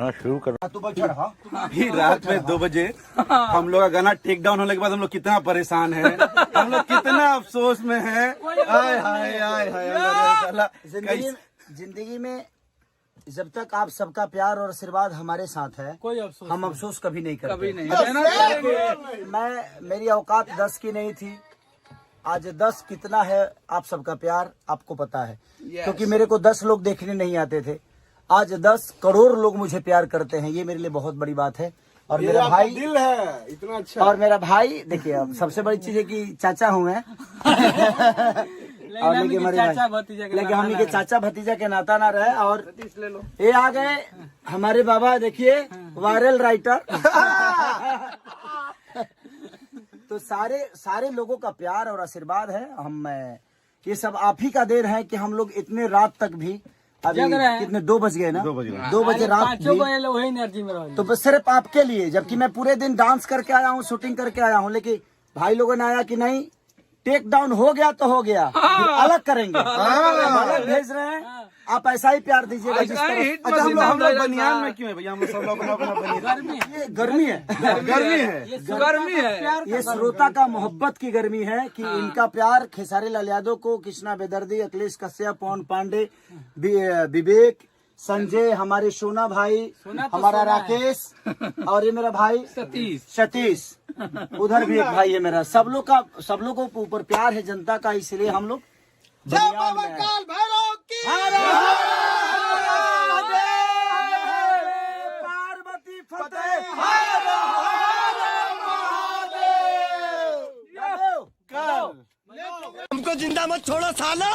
शुरू कर। अभी रात में 2 बजे हम लोग का गाना टेक डाउन होने के बाद हम लोग कितना परेशान हैं, हम लोग कितना अफसोस में हैं। हाय हाय हाय हाय। जिंदगी में जब तक आप सबका प्यार और आशीर्वाद हमारे साथ है, कोई अफसोस हम अफसोस कभी नहीं करते। कभी नहीं। मेरी औकात 10 की नहीं थी, आज 10 कितना है आप सबका प्यार आपको पता है। क्योंकि मेरे को 10 लोग देखने नहीं आते थे, आज 10 करोड़ लोग मुझे प्यार करते हैं, ये मेरे लिए बहुत बड़ी बात है। और मेरा भाई दिल है इतना अच्छा। और मेरा भाई देखिए, अब सबसे बड़ी चीज है कि चाचा हूँ मैं। और लेकिन हम के चाचा भतीजा के नाता ना रहे। और ये आ गए हमारे बाबा, देखिए वायरल राइटर। तो सारे लोगों का प्यार और आशीर्वाद है। ये सब आप ही का देर है कि हम लोग इतने रात तक भी, अभी कितने 2 बज गए ना, 2 बजे रात वही एनर्जी में रहो। तो बस सिर्फ आपके लिए, जबकि मैं पूरे दिन डांस करके आया हूँ, शूटिंग करके आया हूँ, लेकिन भाई लोगों ने आया कि नहीं टेक डाउन हो गया तो हो गया, फिर अलग करेंगे, अलग भेज रहे हैं। आप ऐसा ही प्यार दीजिएगा जिस तरह। अच्छा हम लोग बनियान में क्यों है भैया? हम लोग सब लोग अपना बनियान। ये गर्मी है, गर्मी है। ये श्रोता का मोहब्बत की गर्मी है कि इनका प्यार खेसारी लाल यादव को, कृष्णा बेदर्दी, अखिलेश कश्यप, पवन पांडे, विवेक, संजय, हमारे सोना भाई, हमारा राकेश, और ये मेरा भाई सतीश, उधर भी एक भाई है मेरा। सब लोगों के ऊपर प्यार है जनता का, इसलिए हम लोग बनियान में हैं। पार्वती फतेह। हमको जिंदा मत छोड़ो सालो।